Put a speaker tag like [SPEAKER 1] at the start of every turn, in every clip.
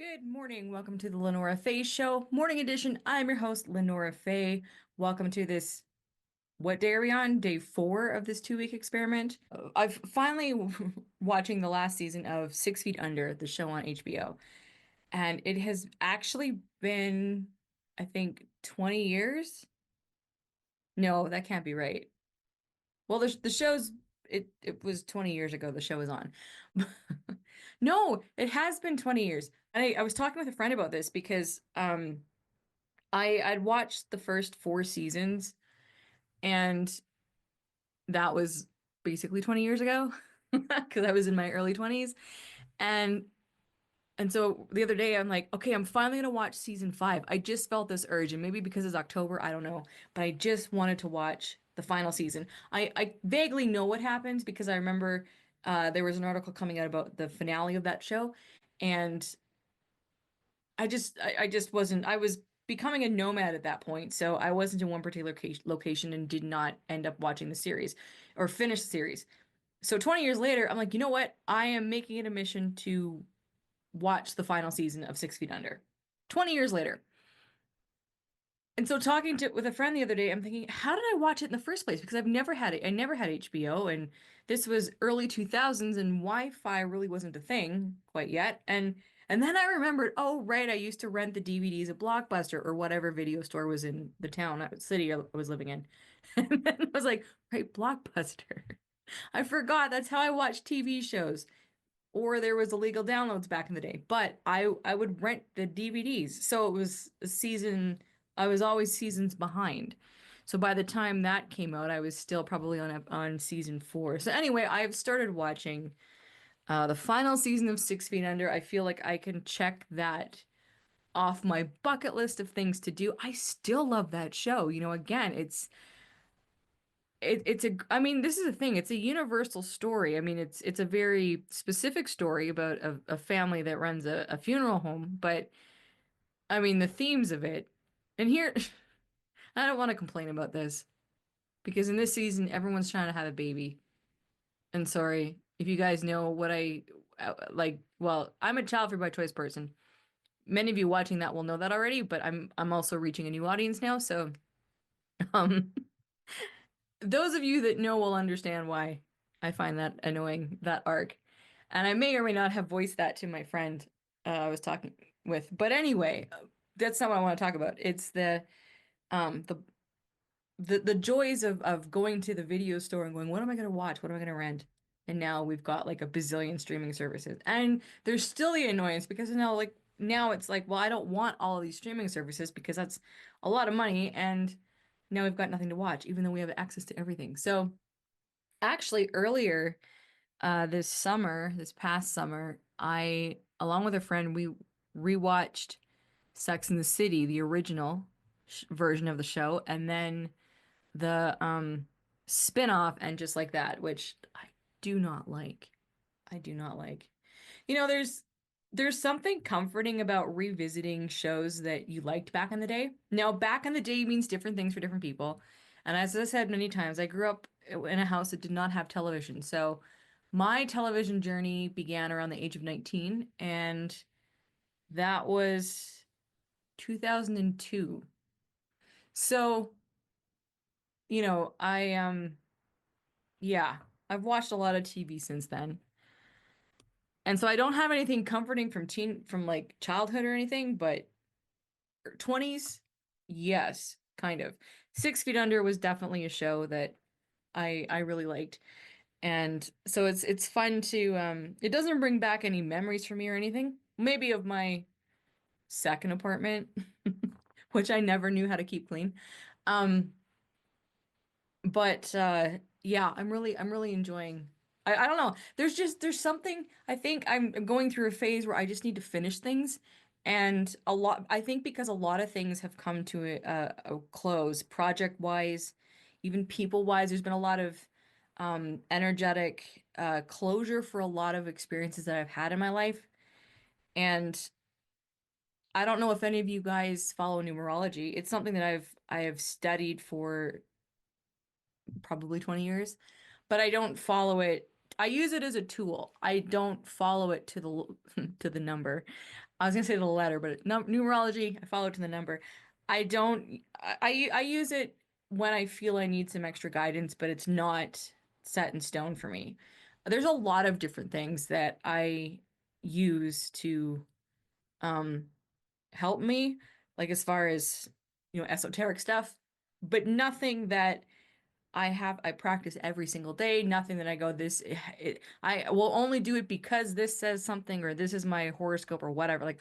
[SPEAKER 1] Good morning. Welcome to the LeNora Faye Show, morning edition. I'm your host, LeNora Faye. Welcome to this. What day are we on? Day 4 of this 2-week experiment. I've finally watching the last season of 6 Feet Under, the show on HBO, and it has actually been, I think, 20 years. No, that can't be right. Well, the show's it was 20 years ago the show was on. No, it has been 20 years. And I was talking with a friend about this because I'd watched the first 4 seasons, and that was basically 20 years ago because I was in my early 20s. And so the other day I'm like, okay, I'm finally gonna watch season 5. I just felt this urge, and maybe because it's October, I don't know, but I just wanted to watch the final season. I vaguely know what happens because I remember there was an article coming out about the finale of that show, and I just wasn't. I was becoming a nomad at that point, so I wasn't in one particular location and did not end up watching the series or finish the series. So 20 years later, I'm like, you know what? I am making it a mission to watch the final season of 6 Feet Under. 20 years later. And so talking to with a friend the other day, I'm thinking, how did I watch it in the first place? Because I've never had it. I never had HBO, and this was early 2000s, and Wi-Fi really wasn't a thing quite yet. And then I remembered, oh right, I used to rent the DVDs at Blockbuster or whatever video store was in the town, city I was living in. And then I was like, right, Blockbuster. I forgot that's how I watched TV shows. Or there was illegal downloads back in the day. But I would rent the DVDs. So it was a season, I was always seasons behind. So by the time that came out, I was still probably on season 4. So anyway, I've started watching the final season of 6 Feet Under. I feel like I can check that off my bucket list of things to do. I still love that show. Again, it's a, I mean, this is the thing. It's a universal story. I mean, it's a very specific story about a family that runs a funeral home, but I mean, the themes of it. And here, I don't want to complain about this because in this season, everyone's trying to have a baby. And sorry if you guys know what I like. Well, I'm a child free by choice person. Many of you watching that will know that already, but I'm also reaching a new audience now. So, um, those of you that know will understand why I find that annoying, that arc. And I may or may not have voiced that to my friend I was talking with. But anyway, that's not what I want to talk about. It's um the the joys of going to the video store and going, what am I going to watch? What am I going to rent? And now we've got like a bazillion streaming services. And there's still the annoyance because now it's like, well, I don't want all of these streaming services because that's a lot of money, and now we've got nothing to watch, even though we have access to everything. So actually earlier this past summer, along with a friend, we rewatched Sex and the City, the original sh version of the show, and then the spin-off and Just Like That, which I do not like. I do not like. There's something comforting about revisiting shows that you liked back in the day. Now, back in the day means different things for different people. And as I said many times, I grew up in a house that did not have television. So my television journey began around the age of 19, and that was 2002. So, yeah, I've watched a lot of TV since then. And so I don't have anything comforting from like childhood or anything, but 20s, yes, kind of. 6 Feet Under was definitely a show that I really liked. And so it's fun to it doesn't bring back any memories for me or anything. Maybe of my second apartment, which I never knew how to keep clean. Um But yeah, I'm really enjoying. I don't know. There's something I think I'm going through a phase where I just need to finish things, and I think because a lot of things have come to a close project wise, even people wise. There's been a lot of energetic closure for a lot of experiences that I've had in my life, and I don't know if any of you guys follow numerology. It's something that I have studied for probably 20 years, but I don't follow it. I use it as a tool. I don't follow it to the to the number. I was gonna say the letter, but numerology, I follow it to the number. I don't. I use it when I feel I need some extra guidance, but it's not set in stone for me. There's a lot of different things that I use to um help me, like as far as, esoteric stuff, but nothing that I practice every single day. Nothing that I go, I will only do it because this says something or this is my horoscope or whatever. Like,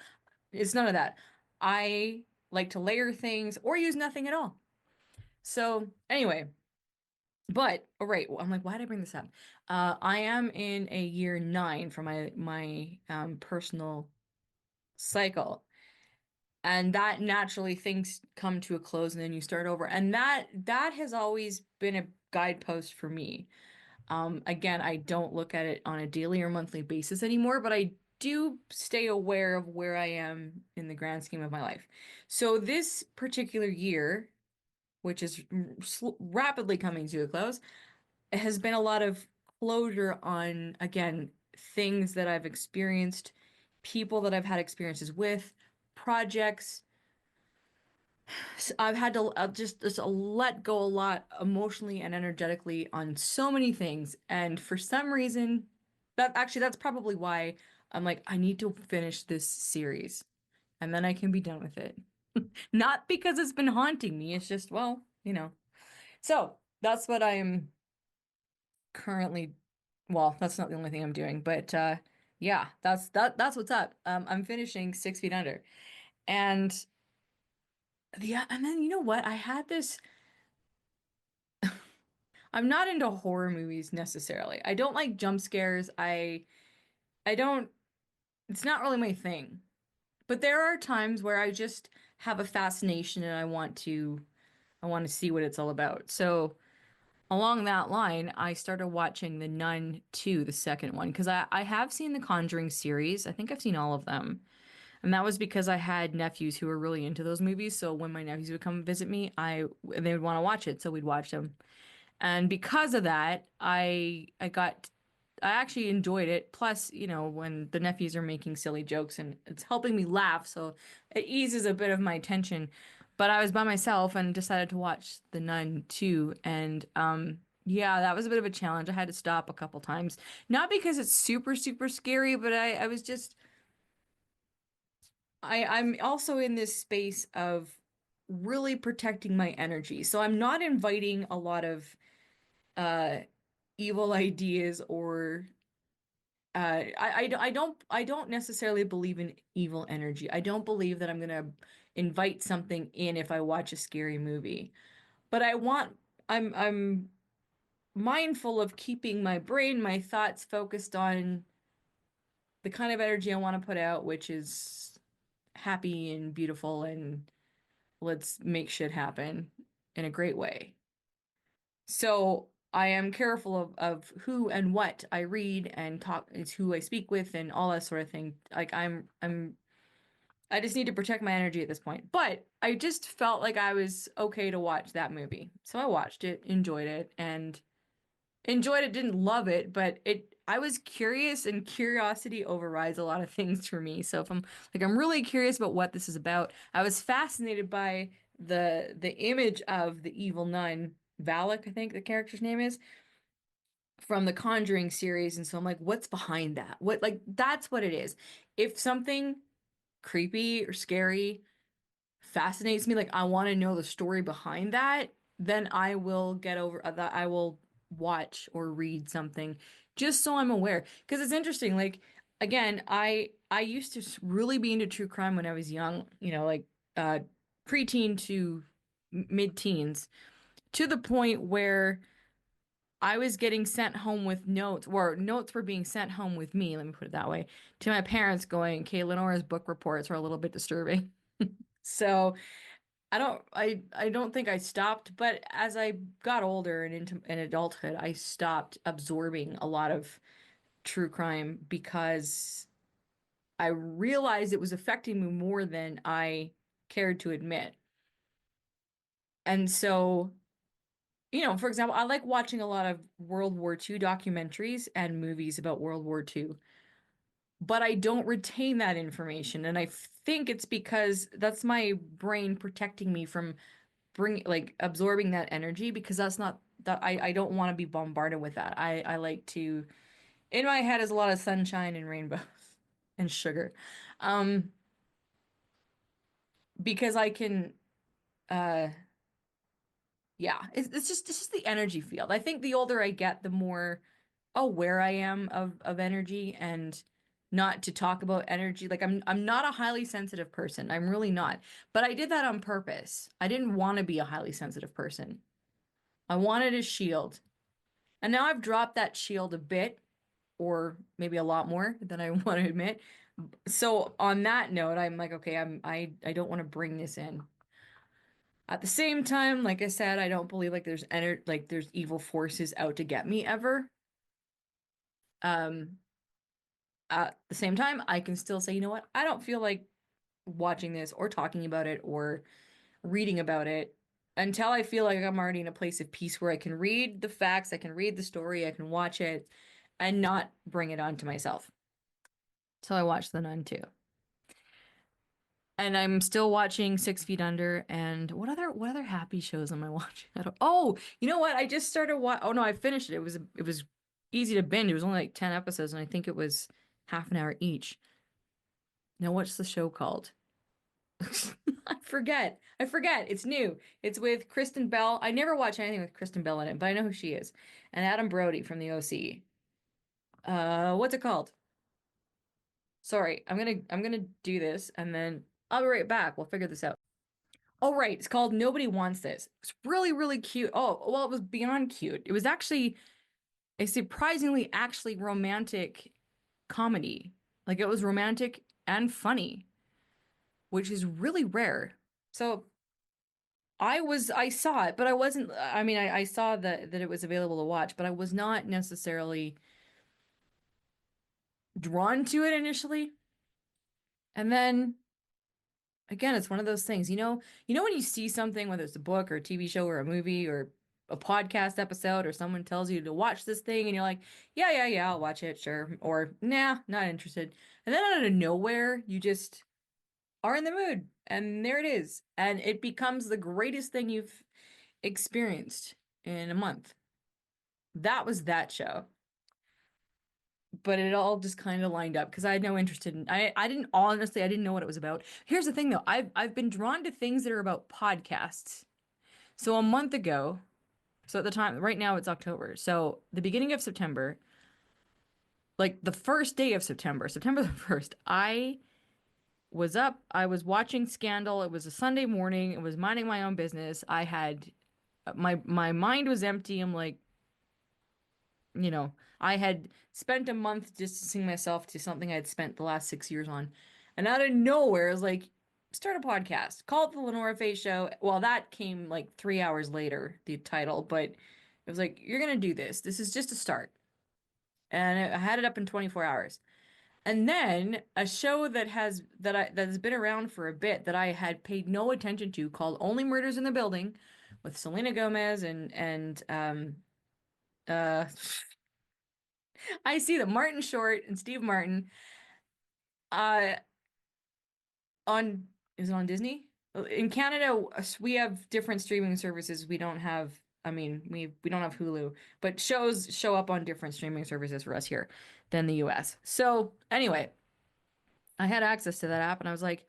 [SPEAKER 1] it's none of that. I like to layer things or use nothing at all. So anyway, but all right, well, I'm like, why did I bring this up? I am in a year 9 for my personal cycle. And that naturally things come to a close and then you start over. And that has always been a guidepost for me. Again, I don't look at it on a daily or monthly basis anymore, but I do stay aware of where I am in the grand scheme of my life. So this particular year, which is rapidly coming to a close, has been a lot of closure on, again, things that I've experienced, people that I've had experiences with, projects. I've had to just let go a lot emotionally and energetically on so many things, and for some reason, that's probably why I'm like, I need to finish this series, and then I can be done with it. Not because it's been haunting me, it's just, well, So that's what I'm currently. Well, that's not the only thing I'm doing, but yeah, that's what's up. I'm finishing 6 Feet Under, and and then you know what? I had this. I'm not into horror movies necessarily. I don't like jump scares. I don't it's not really my thing. But there are times where I just have a fascination and I want to see what it's all about. So, along that line, I started watching The Nun 2, the second one, because I have seen the Conjuring series. I think I've seen all of them. And that was because I had nephews who were really into those movies. So when my nephews would come visit me, they would want to watch it, so we'd watch them. And because of that, I actually enjoyed it. Plus, when the nephews are making silly jokes and it's helping me laugh, so it eases a bit of my tension. But I was by myself and decided to watch The Nun too, and yeah, that was a bit of a challenge. I had to stop a couple times. Not because it's super, super scary, but I was just I'm also in this space of really protecting my energy. So I'm not inviting a lot of uh evil ideas or I don't necessarily believe in evil energy. I don't believe that I'm gonna invite something in if I watch a scary movie. But I'm mindful of keeping my brain, my thoughts focused on the kind of energy I want to put out, which is happy and beautiful and let's make shit happen in a great way. So I am careful of who and what I read and talk is who I speak with and all that sort of thing. Like I just need to protect my energy at this point. But I just felt like I was okay to watch that movie. So I watched it, enjoyed it, didn't love it, but I was curious and curiosity overrides a lot of things for me. So if I'm really curious about what this is about. I was fascinated by the image of the evil nun, Valak, I think the character's name is, from the Conjuring series. And so I'm like, what's behind that? That's what it is. If something creepy or scary fascinates me, like I want to know the story behind that, then I will get over that. I will watch or read something just so I'm aware. Because it's interesting. Like again, I used to really be into true crime when I was young. Like uh preteen to mid-teens, to the point where I was getting sent home with notes, or notes were being sent home with me, let me put it that way, to my parents going, okay, LeNora's book reports are a little bit disturbing. So I don't think I stopped, but as I got older and into an adulthood, I stopped absorbing a lot of true crime because I realized it was affecting me more than I cared to admit. And so For example, I like watching a lot of World War II documentaries and movies about World War II, but I don't retain that information. And I think it's because that's my brain protecting me from like absorbing that energy because that's not that I don't want to be bombarded with that. I like to in my head is a lot of sunshine and rainbows and sugar. Um, because I can uh yeah, it's just the energy field. I think the older I get, the more aware I am of energy and not to talk about energy. Like I'm not a highly sensitive person. I'm really not. But I did that on purpose. I didn't want to be a highly sensitive person. I wanted a shield. And now I've dropped that shield a bit, or maybe a lot more than I want to admit. So on that note, I'm like, okay, I don't want to bring this in. At the same time, like I said, I don't believe like there's evil forces out to get me ever. Um, at the same time, I can still say, you know what? I don't feel like watching this or talking about it or reading about it until I feel like I'm already in a place of peace where I can read the facts, I can read the story, I can watch it and not bring it onto myself. So I watched The Nun too. And I'm still watching Six Feet Under and what other happy shows am I watching? I don't, oh, you know what? I just started oh no, I finished it. It was easy to binge. It was only like 10 episodes and I think it was half an hour each. Now what's the show called? I forget. I forget. It's new. It's with Kristen Bell. I never watch anything with Kristen Bell in it, but I know who she is. And Adam Brody from the OC. What's it called? Sorry, I'm gonna do this and then I'll be right back. We'll figure this out. Oh, right. It's called Nobody Wants This. It's really, really cute. Oh, well, it was beyond cute. It was actually a surprisingly actually romantic comedy. Like it was romantic and funny, which is really rare. So I saw it, but I wasn't, I mean, I saw that it was available to watch, but I was not necessarily drawn to it initially. And then again, it's one of those things, when you see something, whether it's a book or a TV show or a movie or a podcast episode, or someone tells you to watch this thing and you're like, yeah, yeah, yeah, I'll watch it, sure. Or nah, not interested. And then out of nowhere, you just are in the mood and there it is. And it becomes the greatest thing you've experienced in a month. That was that show. But it all just kind of lined up because I had no interest in I didn't honestly I didn't know what it was about. Here's the thing though, I've been drawn to things that are about podcasts. So a month ago, so at the time right now it's October. So the beginning of September, like the first day of September, September the 1st, I was up, I was watching Scandal. It was a Sunday morning. It was minding my own business. I had my mind was empty. I'm like, I had spent a month distancing myself to something I had spent the last 6 years on. And out of nowhere, I was like, start a podcast. Call it the LeNora Face Show. Well, that came like 3 hours later, the title, but it was like, you're gonna do this. This is just a start. And I had it up in 24 hours. And then a show that has been around for a bit that I had paid no attention to called Only Murders in the Building with Selena Gomez and uh I see that Martin Short and Steve Martin uh on is it on Disney? In Canada, we have different streaming services. We don't have I mean, we don't have Hulu, but shows show up on different streaming services for us here than the US. So, anyway, I had access to that app and I was like,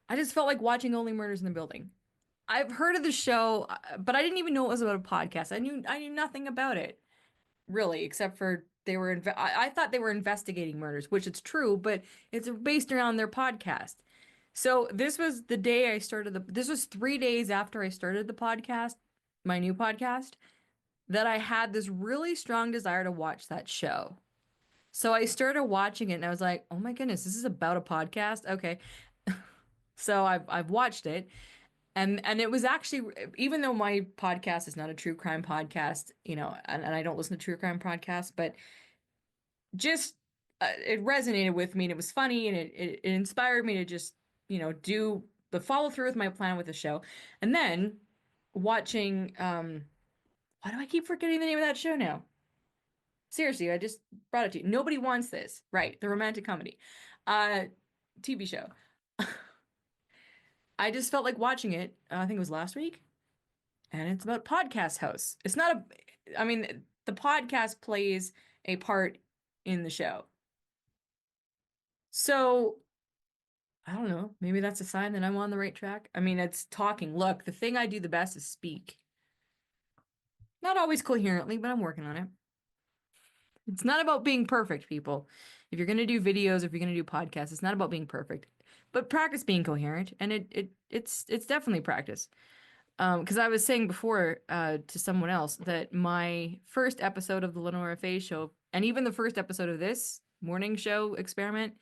[SPEAKER 1] I just felt like watching Only Murders in the Building. I've heard of the show, but I didn't even know it was about a podcast. I knew nothing about it. Really, except for I thought they were investigating murders, which it's true, but it's based around their podcast. So this was the day I started this was 3 days after I started the podcast, my new podcast, that I had this really strong desire to watch that show. So I started watching it and I was like, oh my goodness, this is about a podcast? Okay. So I've watched it. And it was actually, even though my podcast is not a true crime podcast, and I don't listen to true crime podcasts, but just it resonated with me and it was funny and it inspired me to just, do the follow through with my plan with the show. And then watching Why do I keep forgetting the name of that show now? Seriously, I just brought it to you. Nobody wants this. Right, the romantic comedy. Uh TV show. I just felt like watching it. I think it was last week, and it's about podcast hosts. It's not a I mean, the podcast plays a part in the show. So, I don't know. Maybe that's a sign that I'm on the right track. I mean, it's talking. Look, the thing I do the best is speak. Not always coherently, but I'm working on it. It's not about being perfect, people. If you're going to do videos, if you're going to do podcasts, it's not about being perfect, but practice being coherent, and it's definitely practice. Because I was saying before to someone else that my first episode of the LeNora Faye show, and even the first episode of this morning show experiment,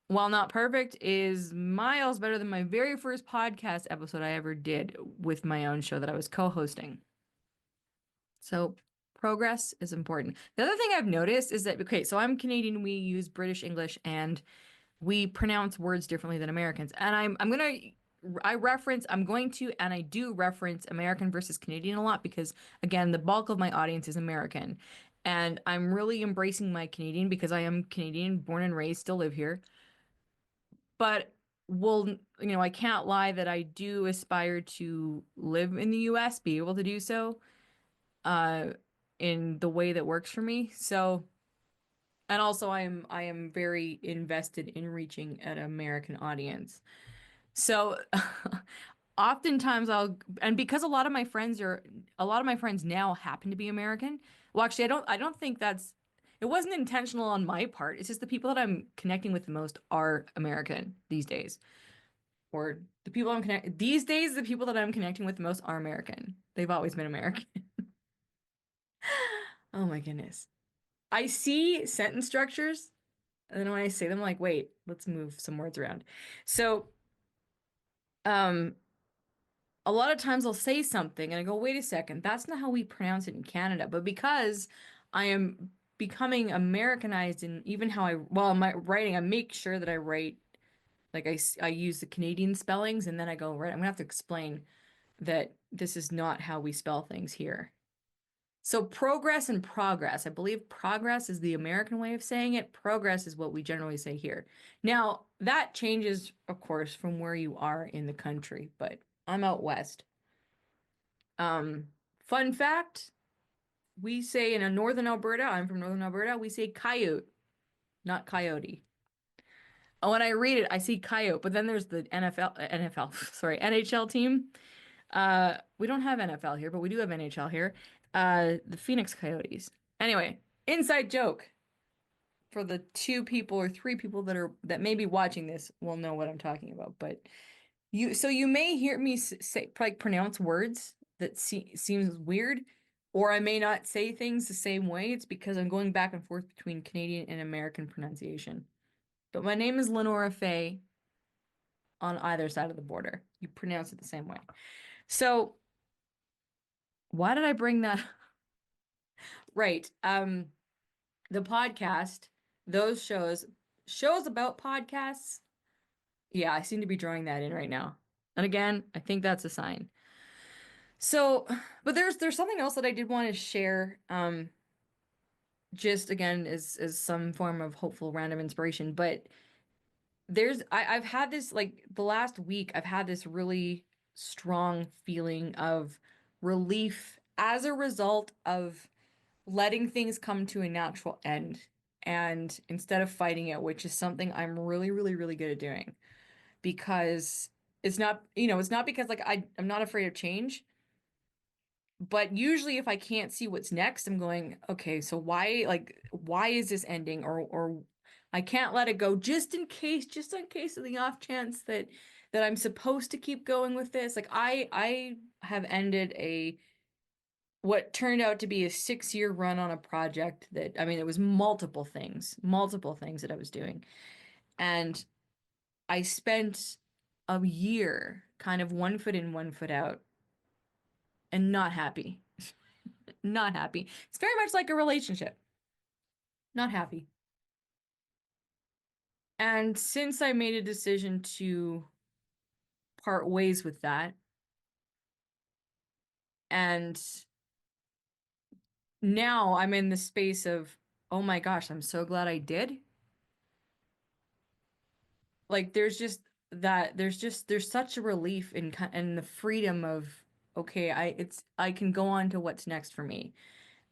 [SPEAKER 1] while not perfect, is miles better than my very first podcast episode I ever did with my own show that I was co-hosting. So progress is important. The other thing I've noticed is that, okay, so I'm Canadian, we use British English and we pronounce words differently than Americans. And I'm going to, and I do reference American versus Canadian a lot because, again, the bulk of my audience is American. And I'm really embracing my Canadian because I am Canadian, born and raised, still live here. But I can't lie that I do aspire to live in the US, be able to do so, uh, in the way that works for me. So, and also I am very invested in reaching an American audience. So oftentimes and because a lot of my friends now happen to be American. Well, actually, I don't think it wasn't intentional on my part. It's just the people that I'm connecting with the most are American these days. Or these days, the people that I'm connecting with the most are American. They've always been American. Oh my goodness. I see sentence structures, and then when I say them, I'm like, wait, let's move some words around. So, um, a lot of times I'll say something and I go, wait a second, that's not how we pronounce it in Canada. But because I am becoming Americanized in even how well, my writing, I make sure that I write like I use the Canadian spellings, and then I go, right, I'm gonna have to explain that this is not how we spell things here. So progress and progress. I believe progress is the American way of saying it. Progress is what we generally say here. Now, that changes, of course, from where you are in the country, but I'm out west. Um, Fun fact, we say in a northern Alberta, I'm from northern Alberta, we say coyote, not coyote. When I read it, I see coyote, but then there's the NFL, sorry, NHL team. We don't have NFL here, but we do have NHL here. The Phoenix Coyotes. Anyway, inside joke for the two people or three people that may be watching this will know what I'm talking about. But you may hear me say like pronounce words that seems weird, or I may not say things the same way. It's because I'm going back and forth between Canadian and American pronunciation. But my name is LeNora Faye on either side of the border. You pronounce it the same way. So why did I bring that? Right. The podcast, those shows about podcasts. Yeah, I seem to be drawing that in right now. And again, I think that's a sign. So, but there's something else that I did want to share. Just again as some form of hopeful random inspiration. But I've had this like the last week, I've had this really strong feeling of relief as a result of letting things come to a natural end and instead of fighting it, which is something I'm really, really, really good at doing because it's not because like I'm not afraid of change, but usually if I can't see what's next, I'm going, okay, so why is this ending? Or I can't let it go just in case of the off chance that I'm supposed to keep going with this. Like I have ended a what turned out to be a 6-year run on a project that, I mean, it was multiple things that I was doing. And I spent a year kind of one foot in, one foot out and not happy. Not happy. It's very much like a relationship. Not happy. And since I made a decision to part ways with that, And now I'm in the space of, oh my gosh, I'm so glad I did. Like there's such a relief in the freedom of, okay, I can go on to what's next for me.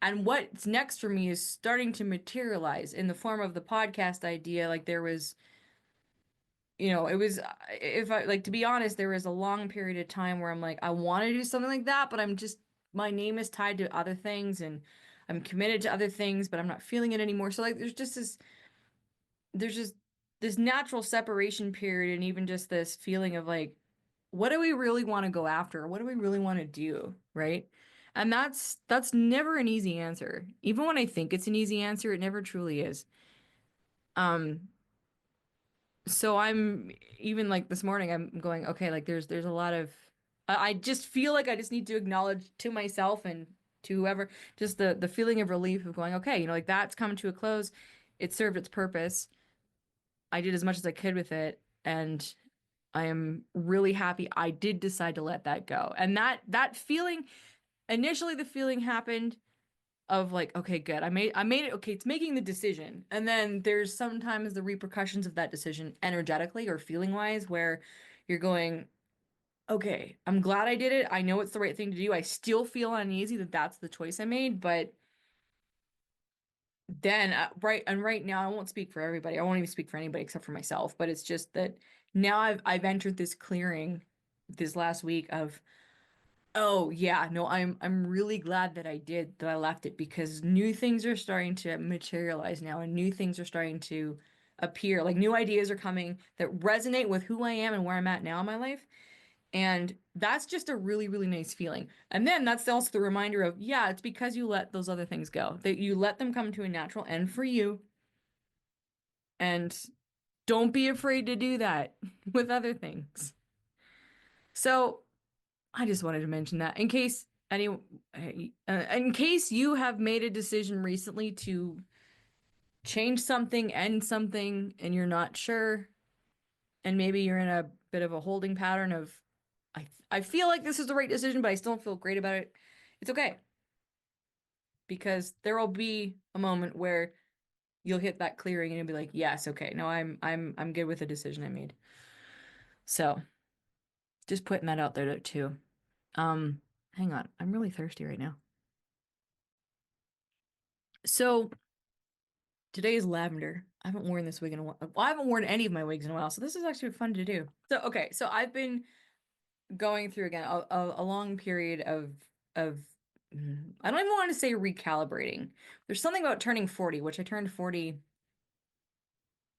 [SPEAKER 1] And what's next for me is starting to materialize in the form of the podcast idea. Like there was, it was, if I like to be honest, there was a long period of time where I'm like, I want to do something like that, but my name is tied to other things and I'm committed to other things, but I'm not feeling it anymore. So like there's just this natural separation period and even just this feeling of like, what do we really want to go after? What do we really want to do? Right. And that's never an easy answer. Even when I think it's an easy answer, it never truly is. Um, so I'm even like this morning, I'm going, okay, like there's a lot of I just feel like I just need to acknowledge to myself and to whoever just the feeling of relief of going, okay, like that's come to a close. It served its purpose. I did as much as I could with it, and I am really happy I did decide to let that go. And that feeling, initially the feeling happened of like, okay, good. I made it. Okay, it's making the decision. And then there's sometimes the repercussions of that decision energetically or feeling wise where you're going, okay, I'm glad I did it. I know it's the right thing to do. I still feel uneasy that that's the choice I made, but then right now I won't speak for everybody. I won't even speak for anybody except for myself, but it's just that now I've entered this clearing this last week of, oh yeah, no, I'm really glad that that I left it because new things are starting to materialize now and new things are starting to appear. Like new ideas are coming that resonate with who I am and where I'm at now in my life. And that's just a really, really nice feeling. And then that's also the reminder of, yeah, it's because you let those other things go, that you let them come to a natural end for you. And don't be afraid to do that with other things. So I just wanted to mention that in case you have made a decision recently to change something, end something, and you're not sure, and maybe you're in a bit of a holding pattern of, I feel like this is the right decision, but I still don't feel great about it. It's okay because there will be a moment where you'll hit that clearing and you'll be like, yes, okay, no, I'm good with the decision I made. So just putting that out there too. Um, Hang on, I'm really thirsty right now. So today is lavender. I haven't worn this wig in a while. Well, I haven't worn any of my wigs in a while, so this is actually fun to do. So, okay, so I've been going through again a long period of I don't even want to say recalibrating. There's something about turning 40, which I turned 40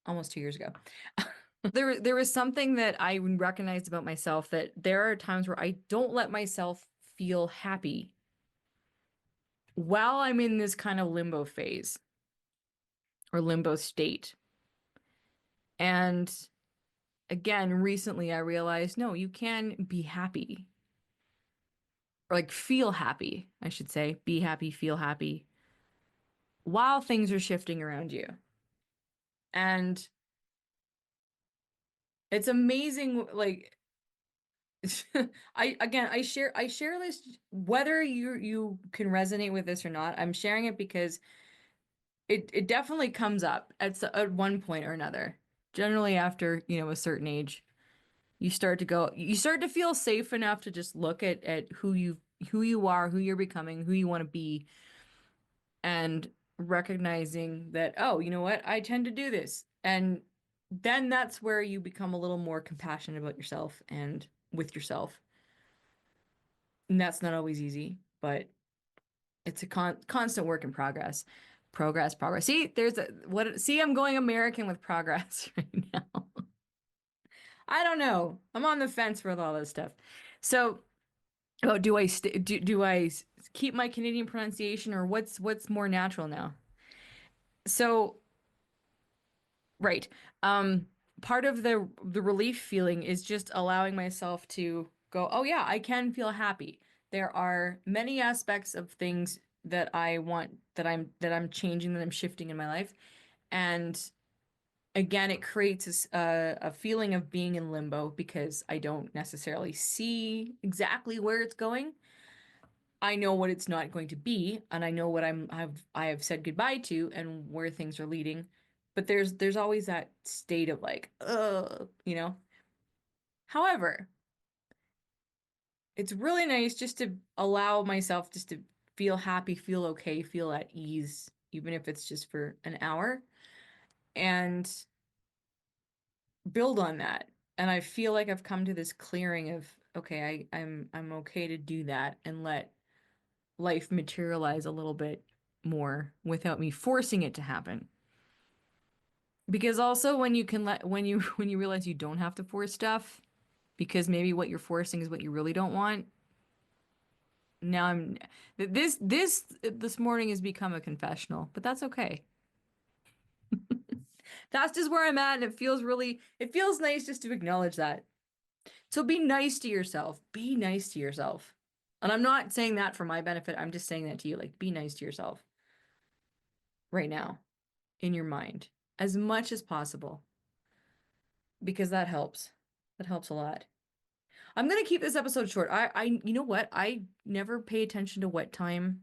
[SPEAKER 1] almost 2 years ago. There was something that I recognized about myself that there are times where I don't let myself feel happy while I'm in this kind of limbo phase or limbo state. And again, recently I realized, no, you can be happy. Or like feel happy, I should say. Be happy, feel happy while things are shifting around you. And it's amazing, like I share this whether you can resonate with this or not. I'm sharing it because it definitely comes up at one point or another. Generally after, a certain age. You start to feel safe enough to just look at who you are, who you're becoming, who you want to be, and recognizing that, oh, you know what? I tend to do this. And then that's where you become a little more compassionate about yourself and with yourself. And that's not always easy, but it's a constant work in progress. Progress. See, I'm going American with progress right now. I don't know. I'm on the fence with all this stuff. So, oh, do I keep my Canadian pronunciation or what's more natural now? So, right. Um, Part of the relief feeling is just allowing myself to go, oh yeah, I can feel happy. There are many aspects of things that I want that I'm changing, that I'm shifting in my life. And again, it creates a feeling of being in limbo because I don't necessarily see exactly where it's going. I know what it's not going to be, and I know what I have said goodbye to and where things are leading. But there's always that state of like, you know. However, it's really nice just to allow myself just to feel happy, feel okay, feel at ease, even if it's just for an hour, and build on that. And I feel like I've come to this clearing of, okay, I'm okay to do that and let life materialize a little bit more without me forcing it to happen. Because also when you can let when you realize you don't have to force stuff, because maybe what you're forcing is what you really don't want. Now I'm this morning has become a confessional, but that's okay. That's just where I'm at, and it feels nice just to acknowledge that. So be nice to yourself. Be nice to yourself. And I'm not saying that for my benefit. I'm just saying that to you. Like, be nice to yourself right now in your mind as much as possible because that helps. That helps a lot. I'm gonna keep this episode short. You know what? I never pay attention to what time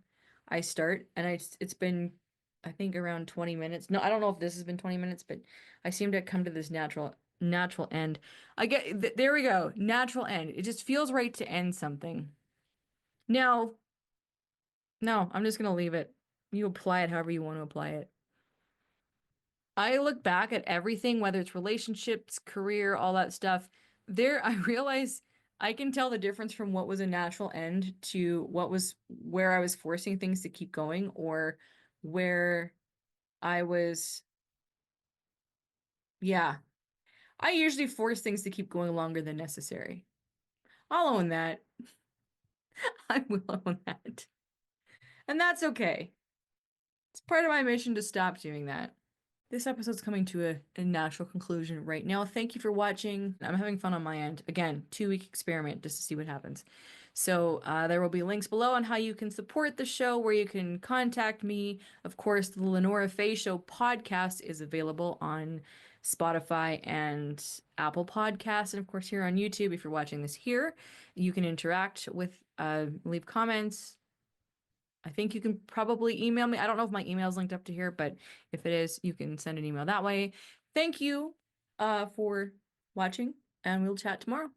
[SPEAKER 1] I start, and it's been, I think, around 20 minutes. No, I don't know if this has been 20 minutes, but I seem to come to this natural end. I get there we go. Natural end. It just feels right to end something. Now, no, I'm just gonna leave it. You apply it however you want to apply it. I look back at everything, whether it's relationships, career, all that stuff. There, I realize I can tell the difference from what was a natural end to what was where I was forcing things to keep going or where I was, yeah. I usually force things to keep going longer than necessary. I'll own that. I will own that. And that's okay. It's part of my mission to stop doing that. This episode's coming to a natural conclusion right now. Thank you for watching. I'm having fun on my end. Again, 2-week experiment just to see what happens. So there will be links below on how you can support the show, where you can contact me. Of course, the LeNora Faye Show podcast is available on Spotify and Apple Podcasts. And of course, here on YouTube, if you're watching this here, you can interact with, leave comments, I think you can probably email me. I don't know if my email is linked up to here, but if it is, you can send an email that way. Thank you for watching, and we'll chat tomorrow.